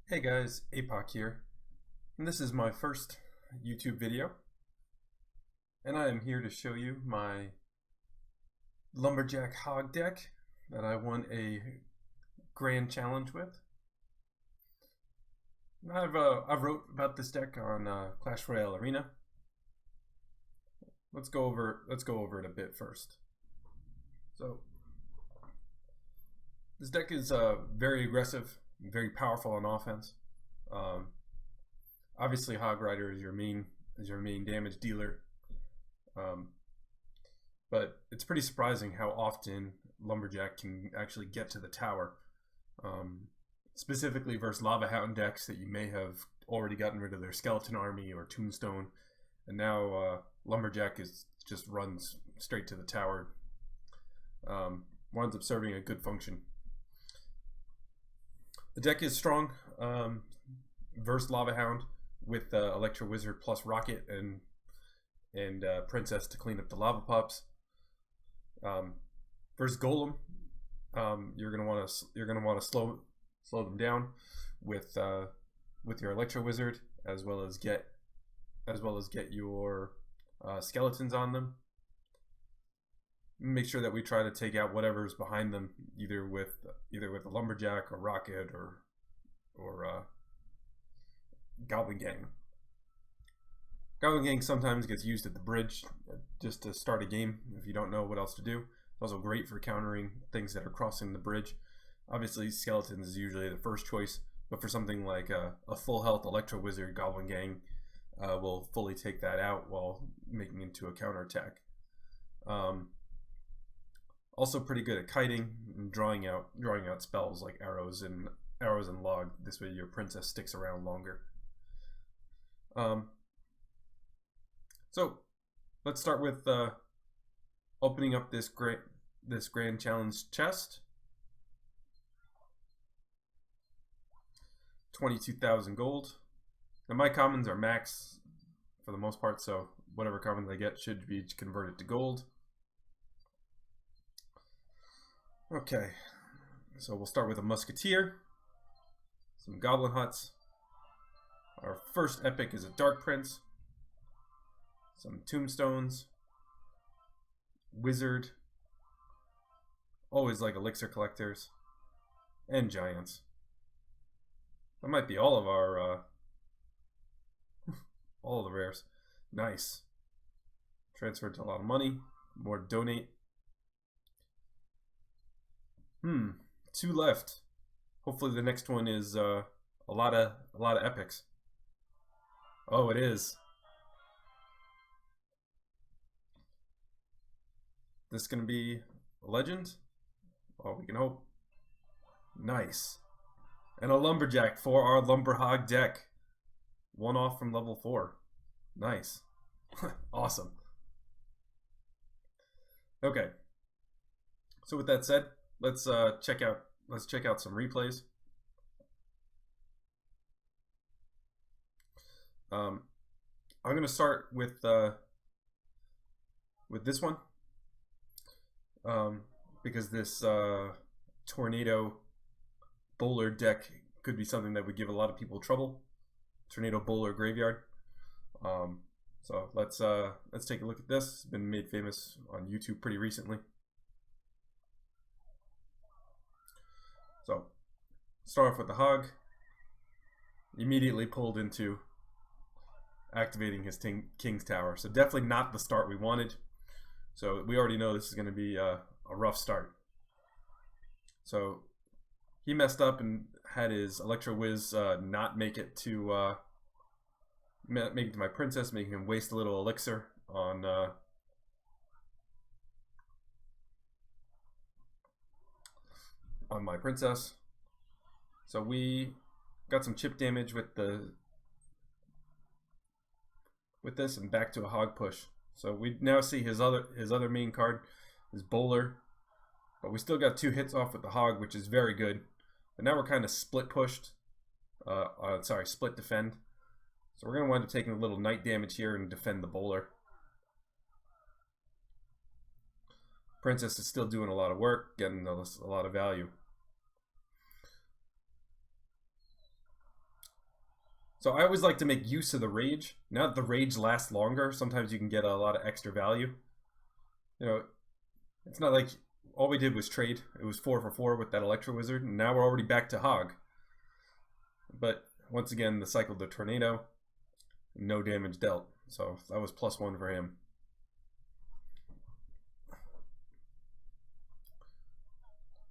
Hey guys, APOC here, and this is my first YouTube video, and I am here to show you my Lumberjack hog deck that I won a grand challenge with. I've wrote about this deck on Clash Royale Arena. Let's go over it a bit first. So this deck is very aggressive, very powerful on offense. Um, Obviously, Hog Rider is your main damage dealer, but it's pretty surprising how often Lumberjack can actually get to the tower. Specifically versus Lava Hound decks that you may have already gotten rid of their Skeleton Army or Tombstone, and now Lumberjack just runs straight to the tower. Winds up serving a good function. The deck is strong versus Lava Hound with Electro Wizard plus Rocket and Princess to clean up the lava pups. Versus Golem, you're gonna want to slow them down with your Electro Wizard, as well as get your skeletons on them. Make sure that we try to take out whatever's behind them, either with a Lumberjack or Rocket or Goblin Gang. Goblin Gang sometimes gets used at the bridge just to start a game if you don't know what else to do. It's also great for countering things that are crossing the bridge. Obviously, Skeletons is usually the first choice, but for something like a full health Electro Wizard, Goblin Gang will fully take that out while making into a counterattack. Also pretty good at kiting and drawing out spells like arrows and log. This way your princess sticks around longer. So let's start with opening up this grand challenge chest. 22,000 gold. Now my commons are max for the most part, so whatever commons I get should be converted to gold. Okay, so we'll start with a Musketeer, some Goblin Huts. Our first epic is a Dark Prince, some Tombstones, Wizard, always like Elixir Collectors, and Giants. That might be all of our all of the rares. Nice. Transferred to a lot of money. More donate. 2 left. Hopefully the next one is a lot of epics. Oh, it is. This gonna be a legend? Oh, we can hope. Nice. And a Lumberjack for our Lumberhog deck. 1 off from level 4. Nice. Awesome. Okay. So with that said, let's check out some replays. I'm gonna start with this one because this Tornado Bowler deck could be something that would give a lot of people trouble. Tornado Bowler Graveyard. So let's take a look at this. It's been made famous on YouTube pretty recently. So start off with the Hog. Immediately pulled into activating his King's Tower. So definitely not the start we wanted. So we already know this is going to be a rough start. So he messed up and had his Electro Wiz not make it to my princess, making him waste a little elixir on my princess. So we got some chip damage with this and back to a hog push. So we now see his other main card is Bowler, but we still got 2 hits off with the hog, which is very good. But now we're kind of split pushed. Split defend. So we're going to wind up taking a little night damage here and defend the Bowler. Princess is still doing a lot of work, getting a lot of value. So I always like to make use of the rage. Now that the rage lasts longer, sometimes you can get a lot of extra value. You know, it's not like all we did was trade. It was 4 for 4 with that Electro Wizard, and now we're already back to Hog. But once again, the cycle the Tornado, no damage dealt. So that was +1 for him.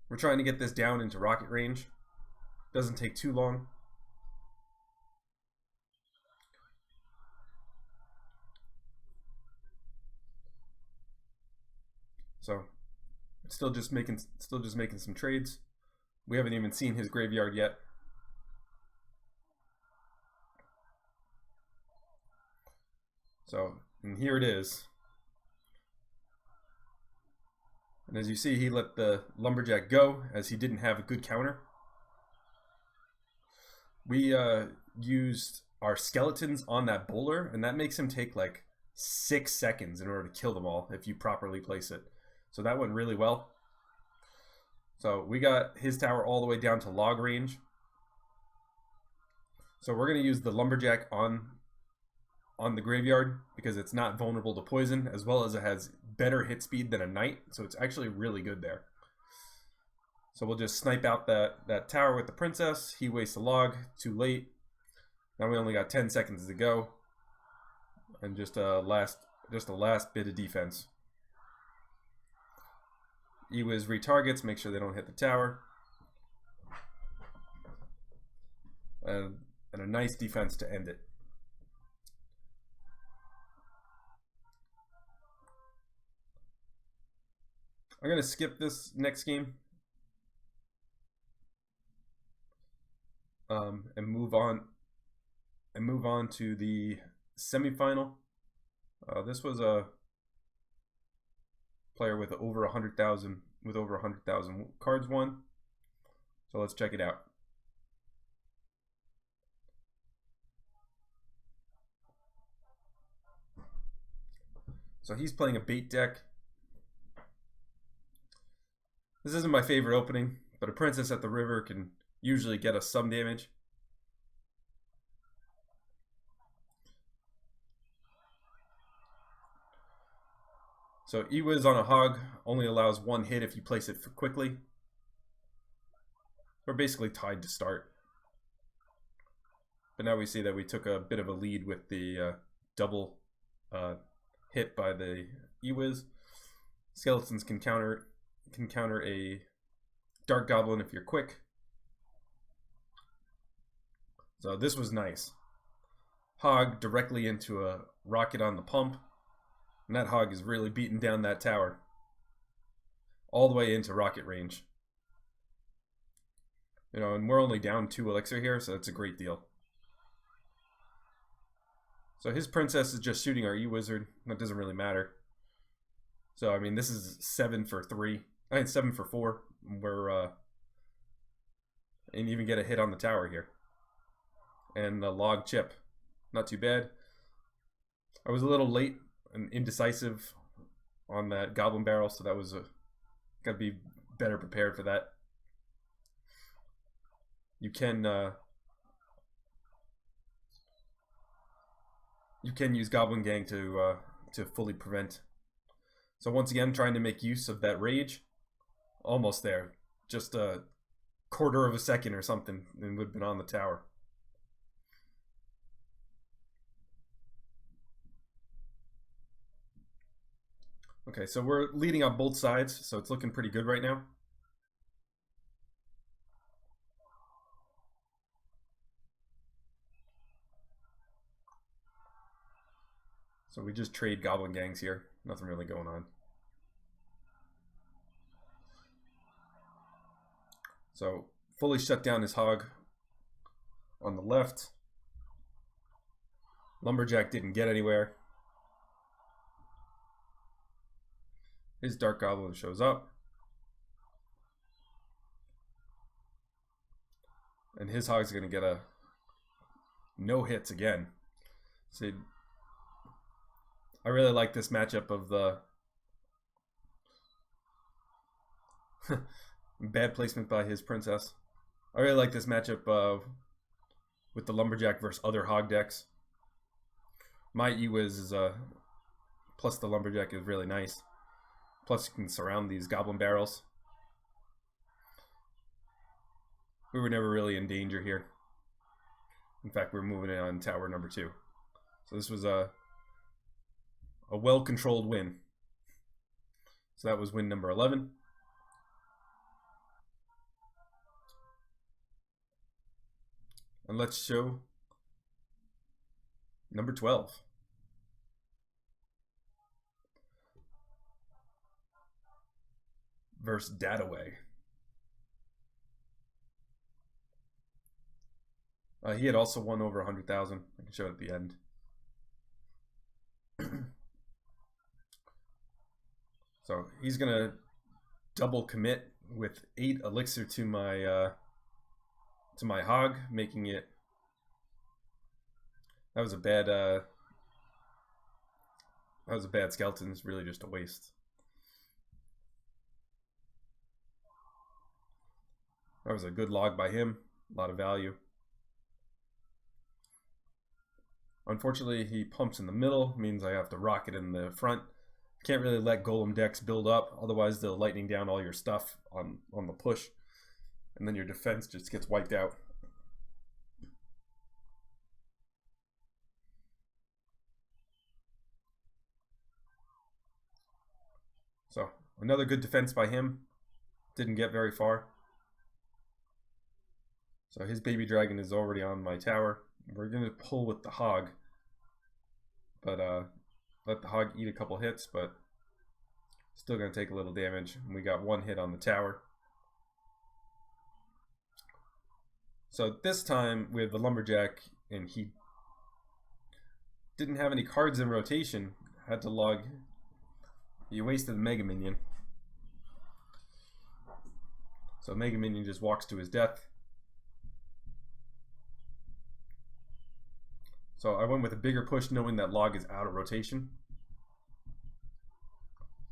We're trying to get this down into rocket range. Doesn't take too long. So still just making some trades. We haven't even seen his graveyard yet. So, and here it is. And as you see, he let the Lumberjack go as he didn't have a good counter. We used our skeletons on that bowler, and that makes him take like 6 seconds in order to kill them all if you properly place it. So that went really well. So we got his tower all the way down to log range. So we're going to use the Lumberjack on the graveyard because it's not vulnerable to poison, as well as it has better hit speed than a knight, so it's actually really good there. So we'll just snipe out that tower with the princess. He wastes a log, too late. Now we only got 10 seconds to go, and just a last bit of defense. Ewiz retargets, make sure they don't hit the tower, and a nice defense to end it. I'm going to skip this next game and move on to the semifinal. This was a player with over 100,000 cards won. So let's check it out. So he's playing a bait deck. This isn't my favorite opening, but a princess at the river can usually get us some damage. So Ewiz on a hog only allows 1 hit if you place it quickly. We're basically tied to start. But now we see that we took a bit of a lead with the double hit by the Ewiz. Skeletons can counter a Dark Goblin if you're quick. So this was nice. Hog directly into a rocket on the pump. And that hog is really beating down that tower. All the way into rocket range. You know, and we're only down 2 elixir here, so that's a great deal. So his princess is just shooting our E-Wizard. That doesn't really matter. So, I mean, this is 7 for 3. I mean, 7 for 4. We're, and even get a hit on the tower here. And the log chip. Not too bad. I was a little late and indecisive on that goblin barrel, so that was gotta be better prepared for that. You can use Goblin Gang to fully prevent. So once again, trying to make use of that rage. Almost there. Just a quarter of a second or something, and would have been on the tower. Okay, so we're leading on both sides, so it's looking pretty good right now. So we just trade Goblin Gangs here. Nothing really going on. So fully shut down his hog on the left. Lumberjack didn't get anywhere. His Dark Goblin shows up. And his hog's going to get a no hits again. So I really like this matchup of the bad placement by his princess. I really like this matchup with the Lumberjack versus other hog decks. My Ewiz is plus the Lumberjack is really nice. Plus you can surround these goblin barrels. We were never really in danger here. In fact, we're moving in on tower number 2. So this was a well-controlled win. So that was win number 11. And let's show number 12. Versus Dataway. He had also won over 100,000. I can show it at the end. So he's gonna double commit with 8 elixir to my hog, making it. That was a bad skeleton. It's really just a waste. That was a good log by him. A lot of value. Unfortunately, he pumps in the middle, means I have to rocket in the front. Can't really let golem decks build up, otherwise they'll lightning down all your stuff on the push, and then your defense just gets wiped out. So another good defense by him. Didn't get very far. So his baby dragon is already on my tower. We're going to pull with the hog, but let the hog eat a couple hits, but still going to take a little damage. And we got 1 hit on the tower. So this time we have the Lumberjack, and he didn't have any cards in rotation. Had to log. He wasted the Mega Minion. So Mega Minion just walks to his death. So I went with a bigger push knowing that log is out of rotation.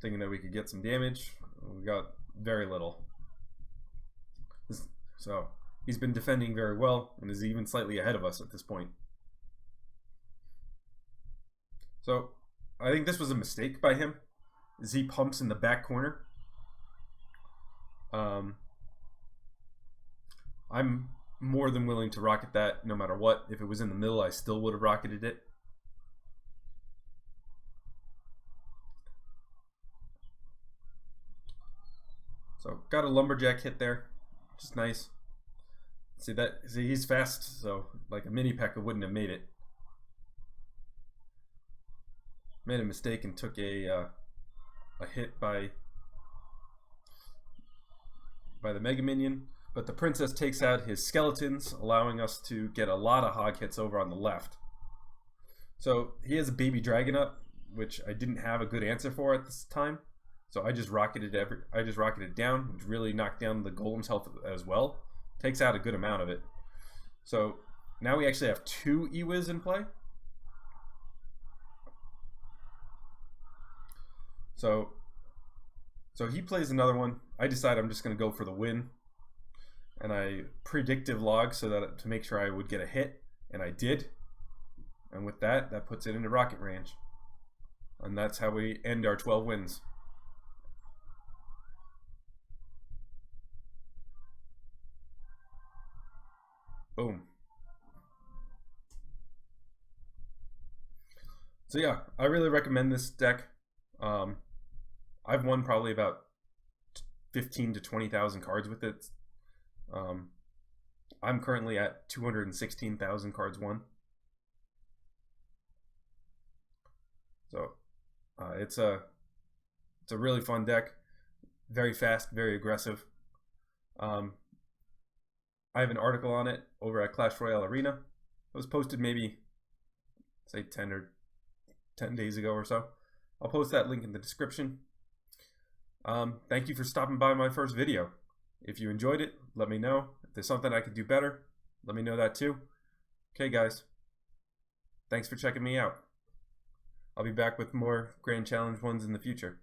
Thinking that we could get some damage. We got very little. So he's been defending very well and is even slightly ahead of us at this point. So I think this was a mistake by him, is he pumps in the back corner. I'm more than willing to rocket that no matter what. If it was in the middle, I still would have rocketed it. So got a Lumberjack hit there, which is nice. See he's fast, so like a mini P.E.K.K.A wouldn't have made it. Made a mistake and took a hit by the Mega Minion. But the Princess takes out his skeletons, allowing us to get a lot of hog hits over on the left. So he has a baby dragon up, which I didn't have a good answer for at this time. So I just rocketed down, which really knocked down the golem's health as well. Takes out a good amount of it. So now we actually have 2 Ewiz in play. So he plays another one. I decide I'm just going to go for the win. And I predictive log so that to make sure I would get a hit, and I did. And with that puts it into rocket range. And that's how we end our 12 wins. Boom. So yeah, I really recommend this deck. I've won probably about 15 to 20,000 cards with it. I'm currently at 216,000 cards won. So it's a really fun deck, very fast, very aggressive. I have an article on it over at Clash Royale Arena. It was posted maybe say 10 days ago or so. I'll post that link in the description. Thank you for stopping by my first video. If you enjoyed it, let me know. If there's something I could do better, let me know that too. Okay, guys. Thanks for checking me out. I'll be back with more Grand Challenge ones in the future.